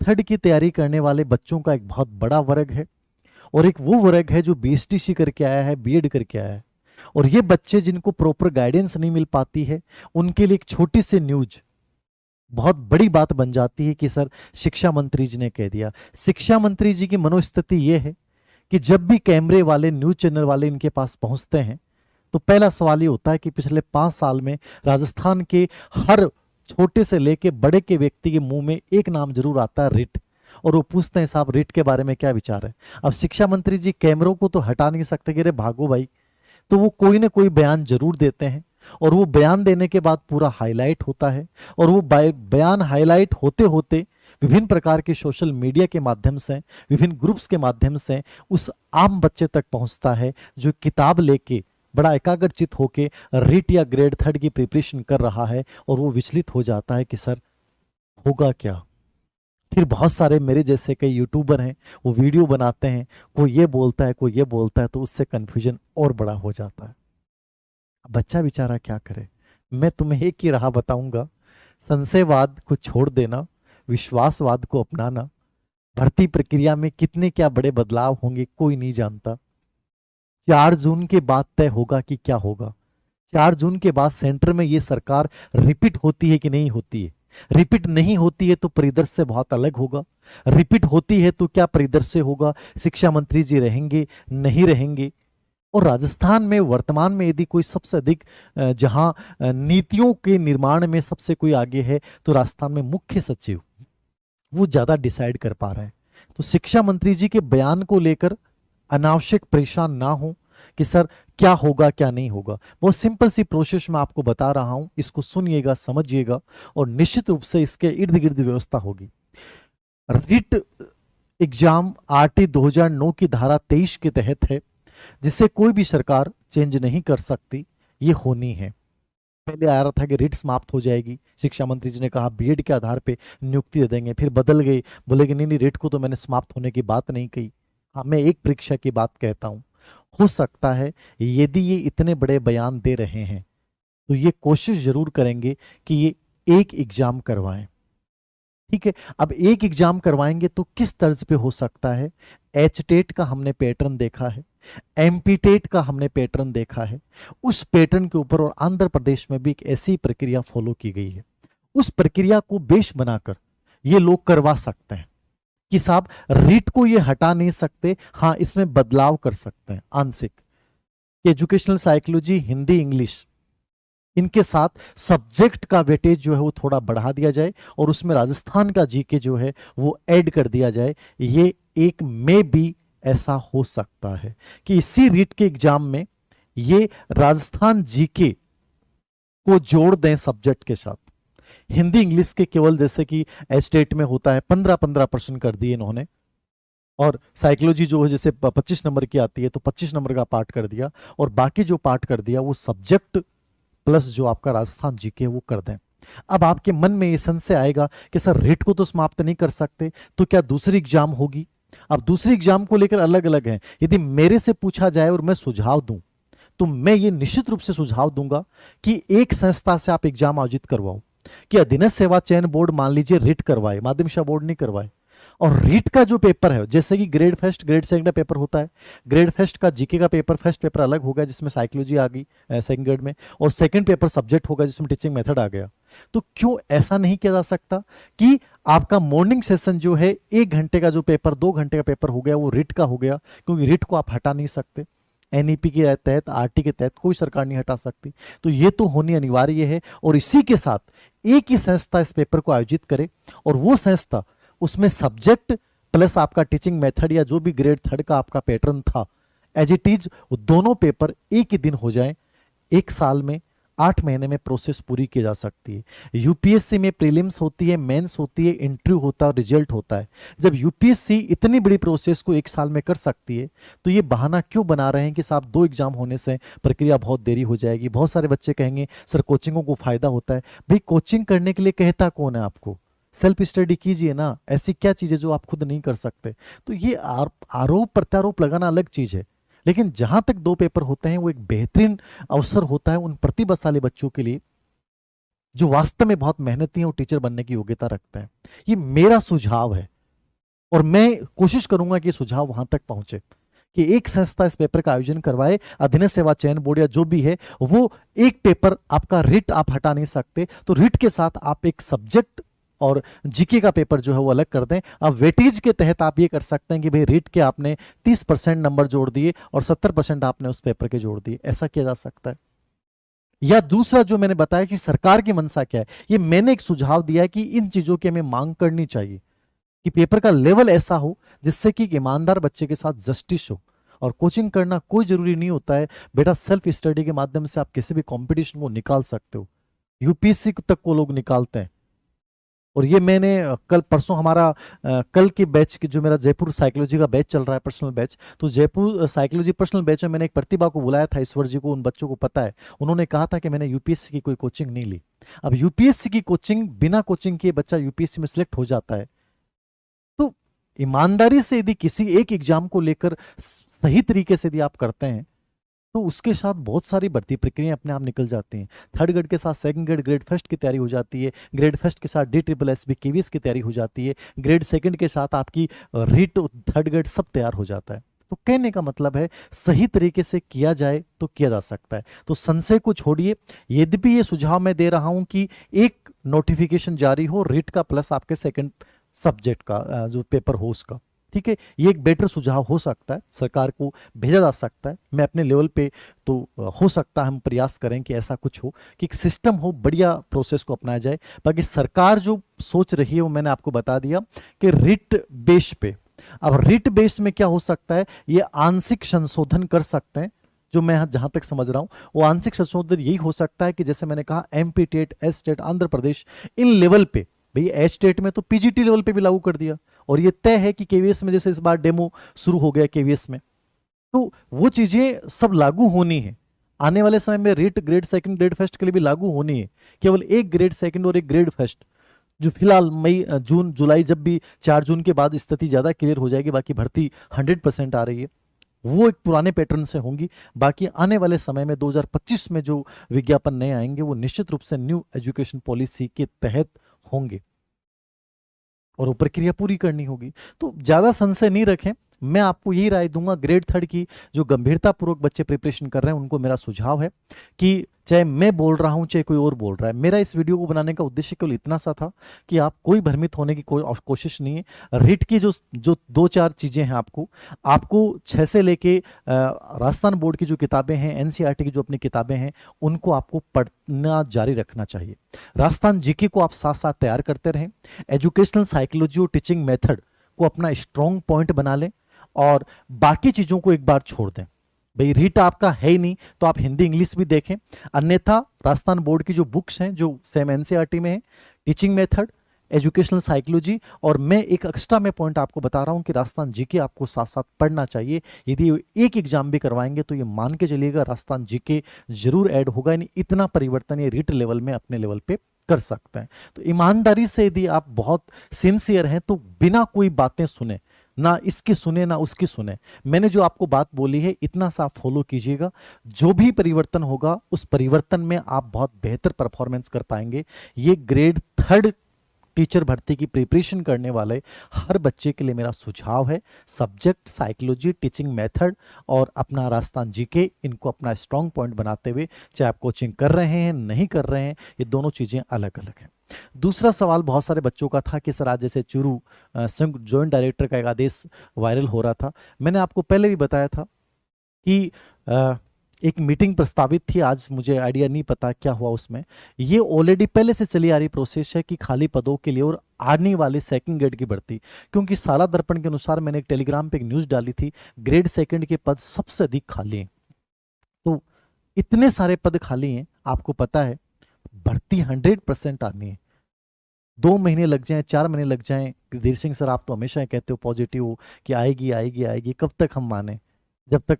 Third की तैयारी करने वाले बच्चों का एक बहुत बड़ा वर्ग है, और एक वो वर्ग है जो बीएसटीसी करके आया है, बीएड करके आया है। और ये बच्चे जिनको प्रॉपर गाइडेंस नहीं मिल पाती है, उनके लिए एक छोटी सी न्यूज बहुत बड़ी बात बन जाती है कि सर शिक्षा मंत्री जी ने कह दिया। शिक्षा मंत्री जी की मनोस्थिति ये है कि जब भी कैमरे वाले, न्यूज चैनल वाले इनके पास पहुंचते हैं तो पहला सवाल ये होता है कि पिछले 5 साल में राजस्थान के हर छोटे से लेके बड़े के व्यक्ति के मुंह में एक नाम जरूर आता है, रिट। और वो पूछते हैं साहब रिट के बारे में क्या विचार है। अब शिक्षा मंत्री जी कैमरों को तो हटा नहीं सकते कि अरे भागो भाई, तो वो कोई ना कोई बयान जरूर देते हैं, और वो बयान देने के बाद पूरा हाईलाइट होता है, और वो बयान हाईलाइट होते होते विभिन्न प्रकार के सोशल मीडिया के माध्यम से, विभिन्न ग्रुप्स के माध्यम से उस आम बच्चे तक पहुंचता है जो किताब लेके बड़ा एकाग्रचित होके रीट या ग्रेड थर्ड की प्रिपरेशन कर रहा है, और वो विचलित हो जाता है कि सर होगा क्या। फिर बहुत सारे मेरे जैसे कई यूट्यूबर हैं, वो वीडियो बनाते हैं, कोई ये बोलता है, कोई ये बोलता है, तो उससे कंफ्यूजन और बड़ा हो जाता है। बच्चा बेचारा क्या करे। मैं तुम्हें एक ही राह बताऊंगा, संशयवाद को छोड़ देना, विश्वासवाद को अपनाना। भर्ती प्रक्रिया में कितने क्या बड़े बदलाव होंगे कोई नहीं जानता। 4 जून के बाद तय होगा कि क्या होगा। 4 जून के बाद सेंटर में ये सरकार रिपीट होती है कि नहीं होती है। रिपीट नहीं होती है तो परिदृश्य बहुत अलग होगा। रिपीट होती है तो क्या परिदृश्य होगा, शिक्षा मंत्री जी रहेंगे नहीं रहेंगे। और राजस्थान में वर्तमान में यदि कोई सबसे अधिक जहां नीतियों के निर्माण में सबसे कोई आगे है तो राजस्थान में मुख्य सचिव, वो ज्यादा डिसाइड कर पा रहे हैं। तो शिक्षा मंत्री जी के बयान को लेकर अनावश्यक परेशान ना हो कि सर क्या होगा क्या नहीं होगा। बहुत सिंपल सी प्रोसेस मैं आपको बता रहा हूं, इसको सुनिएगा, समझिएगा, और निश्चित रूप से इसके इर्द गिर्द व्यवस्था होगी। रिट एग्जाम आरटी 2009 की धारा 23 के तहत है, जिसे कोई भी सरकार चेंज नहीं कर सकती, ये होनी है। पहले आ रहा था कि रिट समाप्त हो जाएगी, शिक्षा मंत्री जी ने कहा बीएड के आधार पे नियुक्ति दे देंगे, फिर बदल गई, बोले कि नहीं रिट को तो मैंने समाप्त होने की बात नहीं कही। हाँ, मैं एक परीक्षा की बात कहता हूं, हो सकता है यदि ये इतने बड़े बयान दे रहे हैं तो ये कोशिश जरूर करेंगे कि ये एक एग्जाम करवाएं। ठीक है, अब एक एग्जाम करवाएंगे तो किस तर्ज पे हो सकता है। एचटेट का हमने पैटर्न देखा है, एमपीटेट का हमने पैटर्न देखा है, उस पैटर्न के ऊपर और आंध्र प्रदेश में भी एक ऐसी प्रक्रिया फॉलो की गई है। उस प्रक्रिया को बेस बनाकर ये लोग करवा सकते हैं कि साहब रीट को ये हटा नहीं सकते, हाँ इसमें बदलाव कर सकते हैं आंशिक। एजुकेशनल साइकोलॉजी, हिंदी, इंग्लिश, इनके साथ सब्जेक्ट का वेटेज जो है वो थोड़ा बढ़ा दिया जाए और उसमें राजस्थान का जीके जो है वो ऐड कर दिया जाए। ये एक में भी ऐसा हो सकता है कि इसी रीट के एग्जाम में ये राजस्थान जीके को जोड़ दें सब्जेक्ट के साथ। हिंदी इंग्लिश के केवल जैसे कि स्टेट में होता है 15% कर दिए इन्होंने, और साइकोलॉजी जो है जैसे 25 नंबर की आती है तो 25 नंबर का पार्ट कर दिया, और बाकी जो पार्ट कर दिया वो सब्जेक्ट प्लस जो आपका राजस्थान जीके वो कर दें। अब आपके मन में ये संशय आएगा कि सर रीट को तो समाप्त नहीं कर सकते, तो क्या दूसरी एग्जाम होगी। अब दूसरी एग्जाम को लेकर अलग अलग है। यदि मेरे से पूछा जाए और मैं सुझाव दूं तो मैं ये निश्चित रूप से सुझाव दूंगा कि एक संस्था से आप एग्जाम आयोजित करवाओ, कि अधीनस्थ सेवा चयन बोर्ड मान लीजिए रीट करवाए, माध्यमिक शिक्षा बोर्ड नहीं करवाए। और रीट का जो पेपर है, जैसे कि ग्रेड फर्स्ट ग्रेड सेकंड का पेपर होता है, ग्रेड फर्स्ट का जीके का पेपर, फर्स्ट पेपर अलग होगा जिसमें साइकोलॉजी आ गई सेकंड ग्रेड में, और सेकंड पेपर सब्जेक्ट होगा जिसमें टीचिंग मेथड आ गया। तो क्यों ऐसा नहीं किया जा सकता कि आपका मॉर्निंग सेशन जो है 1 घंटे का जो पेपर 2 घंटे का पेपर हो गया वो रीट का हो गया, क्योंकि रीट को आप हटा नहीं सकते। एनईपी के तहत, आरटी के तहत कोई सरकार नहीं हटा सकती, तो ये तो होनी अनिवार्य है। और इसी के साथ एक ही संस्था इस पेपर को आयोजित करे, और वो संस्था उसमें सब्जेक्ट प्लस आपका टीचिंग मेथड या जो भी ग्रेड थर्ड का आपका पैटर्न था एज इट इज, वो दोनों पेपर एक ही दिन हो जाए। 1 साल में 8 महीने में प्रोसेस पूरी की जा सकती है। यूपीएससी में प्रीलिम्स होती है, मेंस होती है, इंटरव्यू होता है और रिजल्ट होता है। जब यूपीएससी इतनी बड़ी प्रोसेस को 1 साल में कर सकती है तो ये बहाना क्यों बना रहे हैं कि साहब 2 एग्जाम होने से प्रक्रिया बहुत देरी हो जाएगी। बहुत सारे बच्चे कहेंगे सर कोचिंगों को फायदा होता है। भाई कोचिंग करने के लिए कहता कौन है आपको, सेल्फ स्टडी कीजिए ना। ऐसी क्या चीज है जो आप खुद नहीं कर सकते। तो ये आरोप प्रत्यारोप लगाना अलग चीज है, लेकिन जहां तक 2 पेपर होते हैं वो एक बेहतरीन अवसर होता है उन प्रतिभाशाली बच्चों के लिए जो वास्तव में बहुत मेहनती हैं और टीचर बनने की योग्यता रखते हैं। ये मेरा सुझाव है, और मैं कोशिश करूंगा कि सुझाव वहां तक पहुंचे कि एक संस्था इस पेपर का आयोजन करवाए, अधीनस्थ सेवा चयन बोर्ड या जो भी है, वो एक पेपर आपका रिट आप हटा नहीं सकते, तो रिट के साथ आप एक सब्जेक्ट और जीके का पेपर जो है वो अलग कर दें। अब वेटेज के तहत आप ये कर सकते हैं कि भाई रिट के आपने 30% नंबर जोड़ दिए और 70% आपने उस पेपर के जोड़ दिए, ऐसा किया जा सकता है। या दूसरा जो मैंने बताया कि सरकार की मंशा क्या है, ये मैंने एक सुझाव दिया है कि इन चीजों की हमें मांग करनी चाहिए कि पेपर का लेवल ऐसा हो जिससे कि एक ईमानदार बच्चे के साथ जस्टिस हो। और कोचिंग करना कोई जरूरी नहीं होता है बेटा, सेल्फ स्टडी के माध्यम से आप किसी भी कंपटीशन को निकाल सकते हो, यूपीएससी तक को लोग निकालते हैं। और ये मैंने कल परसों हमारा कल के बैच की जो मेरा जयपुर साइकोलॉजी का बैच चल रहा है, पर्सनल बैच, तो जयपुर साइकोलॉजी पर्सनल बैच में मैंने एक प्रतिभा को बुलाया था, ईश्वर जी को, उन बच्चों को पता है, उन्होंने कहा था कि मैंने यूपीएससी की कोई कोचिंग नहीं ली। अब यूपीएससी की कोचिंग, बिना कोचिंग के बच्चा यूपीएससी में सिलेक्ट हो जाता है। तो ईमानदारी से यदि किसी एक एग्जाम को लेकर सही तरीके से यदि आप करते हैं तो उसके साथ बहुत सारी भर्ती प्रक्रियाएं अपने आप निकल जाती हैं। थर्ड ग्रेड के साथ सेकंड ग्रेड, ग्रेड फर्स्ट की तैयारी हो जाती है, ग्रेड फर्स्ट के साथ DSSB केवीएस की तैयारी हो जाती है, ग्रेड सेकंड के साथ आपकी रीट थर्ड ग्रेड सब तैयार हो जाता है। तो कहने का मतलब है सही तरीके से किया जाए तो किया जा सकता है। तो संशय को छोड़िए, यद्यपि ये सुझाव मैं दे रहा हूं कि एक नोटिफिकेशन जारी हो रीट का प्लस आपके सेकंड सब्जेक्ट का जो पेपर हो उसका, ठीक है, ये एक बेटर सुझाव हो सकता है, सरकार को भेजा जा सकता है। मैं अपने लेवल पे तो हो सकता है हम प्रयास करें कि ऐसा कुछ हो कि एक सिस्टम हो, बढ़िया प्रोसेस को अपनाया जाए। बाकी सरकार जो सोच रही है वो मैंने आपको बता दिया कि रिट बेस पे। अब रिट बेस में क्या हो सकता है, ये आंशिक संशोधन कर सकते हैं, जो मैं जहां तक समझ रहा हूं वो आंशिक संशोधन यही हो सकता है कि जैसे मैंने कहा MP TET, S TET, Andhra Pradesh, इन लेवल पे, भाई एच टेट में तो PGT लेवल पे भी लागू कर दिया, और ये तय है कि केवीएस में जैसे इस बार डेमो शुरू हो गया केवीएस में, तो वो चीजें सब लागू होनी है। आने वाले समय में rate grade second, grade first के लिए भी लागू होनी है। केवल एक ग्रेड सेकंड और एक ग्रेड फर्स्ट, जो फिलहाल मई जून जुलाई, जब भी 4 जून के बाद स्थिति ज्यादा क्लियर हो जाएगी, बाकी भर्ती 100% आ रही है, वो एक पुराने पैटर्न से होंगी। बाकी आने वाले समय में 2025 में जो विज्ञापन नए आएंगे वो निश्चित रूप से न्यू एजुकेशन पॉलिसी के तहत होंगे और वो प्रक्रिया पूरी करनी होगी। तो ज्यादा संशय नहीं रखें, मैं आपको यही राय दूंगा, ग्रेड थर्ड की जो गंभीरता पूर्वक बच्चे प्रिपरेशन कर रहे हैं उनको मेरा सुझाव है कि चाहे मैं बोल रहा हूं चाहे कोई और बोल रहा है, मेरा इस वीडियो को बनाने का उद्देश्य केवल इतना सा था कि आप कोई भ्रमित होने की कोई कोशिश नहीं है। रिट की जो 2-4 चीजें हैं, आपको 6 से लेके राजस्थान बोर्ड की जो किताबें हैं, NCERT की जो अपनी किताबें हैं, उनको आपको पढ़ना जारी रखना चाहिए। राजस्थान जीके को आप साथ साथ तैयार करते रहें। एजुकेशनल साइकोलॉजी और टीचिंग मेथड को अपना स्ट्रॉन्ग पॉइंट बना लें और बाकी चीजों को एक बार छोड़ दें। भाई रीट आपका है ही नहीं तो आप हिंदी इंग्लिश भी देखें, अन्यथा राजस्थान बोर्ड की जो बुक्स हैं जो सेम NCERT में है, टीचिंग मेथड, एजुकेशनल साइकोलॉजी, और मैं एक एक्स्ट्रा में पॉइंट आपको बता रहा हूं कि राजस्थान जीके आपको साथ साथ पढ़ना चाहिए। यदि एक एग्जाम भी करवाएंगे तो ये मान के चलिएगा राजस्थान जीके जरूर ऐड होगा, यानी इतना परिवर्तन ये रीट लेवल में अपने लेवल पे कर सकते हैं। तो ईमानदारी से यदि आप बहुत सिंसियर हैं तो बिना कोई बातें सुने, ना इसकी सुने ना उसकी सुने, मैंने जो आपको बात बोली है इतना सा आप फॉलो कीजिएगा। जो भी परिवर्तन होगा उस परिवर्तन में आप बहुत बेहतर परफॉर्मेंस कर पाएंगे। ये ग्रेड थर्ड टीचर भर्ती की प्रिपरेशन करने वाले हर बच्चे के लिए मेरा सुझाव है, सब्जेक्ट साइकोलॉजी, टीचिंग मेथड और अपना राजस्थान जीके, इनको अपना स्ट्रॉन्ग पॉइंट बनाते हुए, चाहे आप कोचिंग कर रहे हैं नहीं कर रहे हैं, ये दोनों चीजें अलग अलग हैं। दूसरा सवाल बहुत सारे बच्चों का था कि सर आज जैसे चूरू संयुक्त जॉइंट डायरेक्टर का एक आदेश वायरल हो रहा था, मैंने आपको पहले भी बताया था कि एक मीटिंग प्रस्तावित थी, आज मुझे आइडिया नहीं पता क्या हुआ उसमें। ये ऑलरेडी पहले से चली आ रही प्रोसेस है कि खाली पदों के लिए और आने वाले सेकंड ग्रेड की भर्ती, क्योंकि साला दर्पण के अनुसार मैंने एक टेलीग्राम पे एक न्यूज डाली थी, ग्रेड सेकंड के पद सबसे अधिक खाली हैं। तो इतने सारे पद खाली हैं, आपको पता है भर्ती 100% आनी है। 2 महीने लग जाएं, 4 महीने लग जाएं, धीर सिंह सर आप तो हमेशा कहते हो पॉजिटिव हो कि आएगी आएगी आएगी, कब तक हम माने, जब तक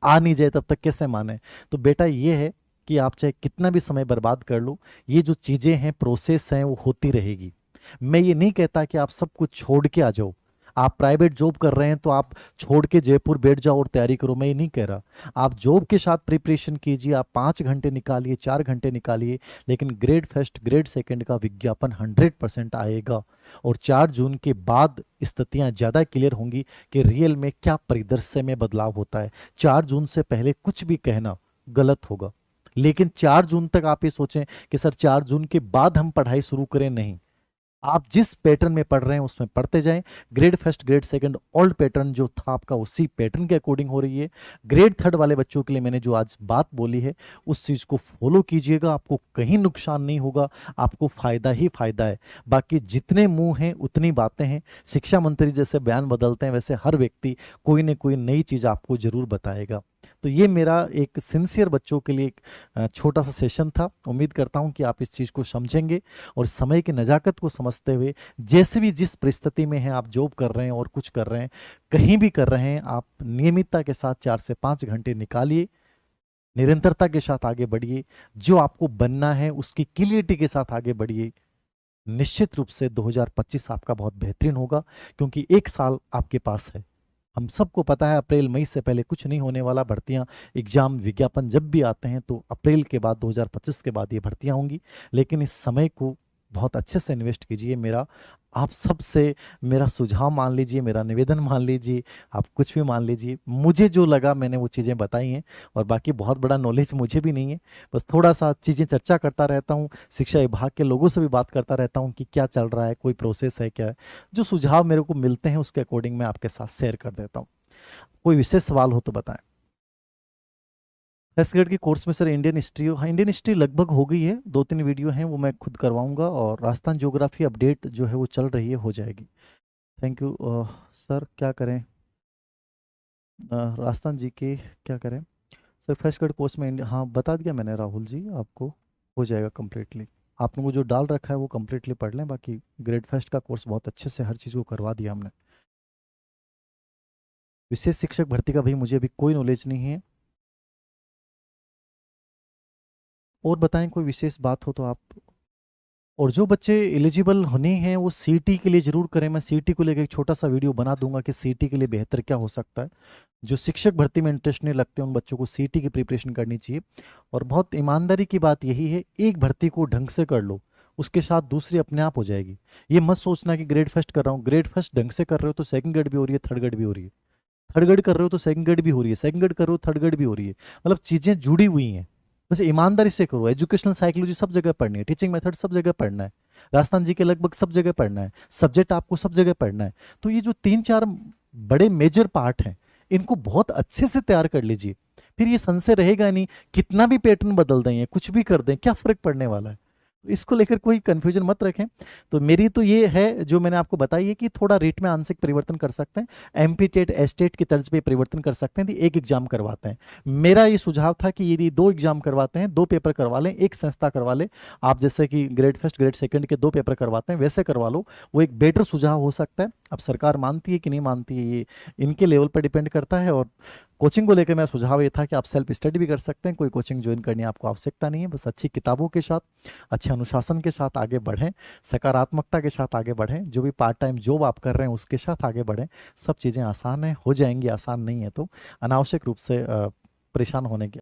आ नहीं जाए तब तक कैसे माने। तो बेटा ये है कि आप चाहे कितना भी समय बर्बाद कर लो, ये जो चीजें हैं, प्रोसेस हैं, वो होती रहेगी। मैं ये नहीं कहता कि आप सब कुछ छोड़ के आ जाओ, आप प्राइवेट जॉब कर रहे हैं तो आप छोड़ के जयपुर बैठ जाओ और तैयारी करो, मैं ये नहीं कह रहा। आप जॉब के साथ प्रिपरेशन कीजिए, आप 5 घंटे निकालिए, 4 घंटे निकालिए, लेकिन ग्रेड फर्स्ट ग्रेड सेकंड का विज्ञापन 100% आएगा। और 4 जून के बाद स्थितियां ज़्यादा क्लियर होंगी कि रियल में क्या परिदृश्य में बदलाव होता है। 4 जून से पहले कुछ भी कहना गलत होगा। लेकिन 4 जून तक आप ये सोचें कि सर 4 जून के बाद हम पढ़ाई शुरू करें, नहीं। आप जिस पैटर्न में पढ़ रहे हैं उसमें पढ़ते जाएं। Grade first grade second old pattern जो था आपका उसी पैटर्न के अकॉर्डिंग हो रही है। ग्रेड थर्ड वाले बच्चों के लिए मैंने जो आज बात बोली है उस चीज़ को फॉलो कीजिएगा, आपको कहीं नुकसान नहीं होगा, आपको फायदा ही फायदा है। बाकी जितने मुंह हैं उतनी बातें हैं। शिक्षा मंत्री जैसे बयान बदलते हैं वैसे हर व्यक्ति कोई न कोई नई चीज़ आपको जरूर बताएगा। तो ये मेरा एक सिंसियर बच्चों के लिए एक छोटा सा सेशन था। उम्मीद करता हूँ कि आप इस चीज़ को समझेंगे और समय की नज़ाकत को समझते हुए जैसे भी जिस परिस्थिति में हैं, आप जॉब कर रहे हैं और कुछ कर रहे हैं, कहीं भी कर रहे हैं, आप नियमितता के साथ 4 से 5 घंटे निकालिए, निरंतरता के साथ आगे बढ़िए, जो आपको बनना है उसकी क्लियरिटी के साथ आगे बढ़िए। निश्चित रूप से 2025 आपका बहुत बेहतरीन होगा, क्योंकि 1 साल आपके पास है। हम सबको पता है अप्रैल मई से पहले कुछ नहीं होने वाला। भर्तियां, एग्जाम, विज्ञापन जब भी आते हैं तो अप्रैल के बाद 2025 के बाद ये भर्तियां होंगी। लेकिन इस समय को बहुत अच्छे से इन्वेस्ट कीजिए। मेरा आप सबसे मेरा सुझाव मान लीजिए, मेरा निवेदन मान लीजिए, आप कुछ भी मान लीजिए। मुझे जो लगा मैंने वो चीज़ें बताई हैं, और बाकी बहुत बड़ा नॉलेज मुझे भी नहीं है। बस थोड़ा सा चीज़ें चर्चा करता रहता हूँ, शिक्षा विभाग के लोगों से भी बात करता रहता हूँ कि क्या चल रहा है, कोई प्रोसेस है क्या है। जो सुझाव मेरे को मिलते हैं उसके अकॉर्डिंग मैं आपके साथ शेयर कर देता हूँ। कोई विशेष सवाल हो तो बताएं। फर्स्ट ग्रेड के कोर्स में सर इंडियन हिस्ट्री, हाँ इंडियन हिस्ट्री लगभग हो गई है, 2-3 वीडियो हैं वो मैं खुद करवाऊंगा, और राजस्थान ज्योग्राफी अपडेट जो है वो चल रही है, हो जाएगी। Thank you. सर क्या करें, राजस्थान जी के क्या करें सर? फर्स्ट ग्रेड कोर्स में हाँ बता दिया मैंने राहुल जी आपको, हो जाएगा कम्प्लीटली। आप लोगों को जो डाल रखा है वो कम्प्लीटली पढ़ लें। बाकी ग्रेड फर्स्ट का कोर्स बहुत अच्छे से हर चीज़ को करवा दिया हमने। विशेष शिक्षक भर्ती का भी मुझे अभी कोई नॉलेज नहीं है। और बताएं कोई विशेष बात हो तो आप। और जो बच्चे एलिजिबल होने हैं वो सीटी के लिए जरूर करें। मैं सीटी को लेकर एक छोटा सा वीडियो बना दूंगा कि सीटी के लिए बेहतर क्या हो सकता है। जो शिक्षक भर्ती में इंटरेस्ट नहीं लगते उन बच्चों को सीटी की प्रिपरेशन करनी चाहिए। और बहुत ईमानदारी की बात यही है, एक भर्ती को ढंग से कर लो, उसके साथ दूसरी अपने आप हो जाएगी। ये मत सोचना कि ग्रेड फर्स्ट कर रहा हूँ, ग्रेड फर्स्ट ढंग से कर रहे हो तो सेकंड ग्रेड भी हो रही है, थर्ड ग्रेड भी हो रही है, थर्ड ग्रेड कर रहे हो तो सेकंड ग्रेड भी हो रही है, सेकंड ग्रेड कर रहे हो थर्ड ग्रेड भी हो रही है। मतलब चीज़ें जुड़ी हुई हैं। बस ईमानदारी से करो। एजुकेशनल साइकोलॉजी सब जगह पढ़नी है, टीचिंग मेथड सब जगह पढ़ना है, राजस्थान जी के लगभग सब जगह पढ़ना है, सब्जेक्ट आपको सब जगह पढ़ना है। तो ये जो 3-4 बड़े मेजर पार्ट हैं इनको बहुत अच्छे से तैयार कर लीजिए। फिर ये संशय रहेगा नहीं, कितना भी पैटर्न बदल दें, कुछ भी कर दें, क्या फर्क पड़ने वाला है। इसको लेकर कोई कंफ्यूजन मत रखें। तो मेरी तो ये है जो मैंने आपको बताई है कि थोड़ा रेट में आंशिक परिवर्तन कर सकते हैं, एमपी टेट एस्टेट की तर्ज पे परिवर्तन कर सकते हैं, एक एग्जाम करवाते हैं। मेरा ये सुझाव था कि यदि 2 एग्जाम करवाते हैं, 2 पेपर करवा लें, एक संस्था करवा ले। आप जैसे कि ग्रेड फर्स्ट ग्रेड सेकंड के 2 पेपर करवाते हैं वैसे करवा लो, वो एक बेटर सुझाव हो सकता है। अब सरकार मानती है कि नहीं मानती है ये इनके लेवल पर डिपेंड करता है। और कोचिंग को लेकर मेरा सुझाव ये था कि आप सेल्फ स्टडी भी कर सकते हैं, कोई कोचिंग ज्वाइन करने की आपको आवश्यकता नहीं है। बस अच्छी किताबों के साथ, अच्छे अनुशासन के साथ आगे बढ़ें, सकारात्मकता के साथ आगे बढ़ें, जो भी पार्ट टाइम जॉब आप कर रहे हैं उसके साथ आगे बढ़ें। सब चीज़ें आसान हैं, हो जाएंगी, आसान नहीं है तो अनावश्यक रूप से परेशान होने की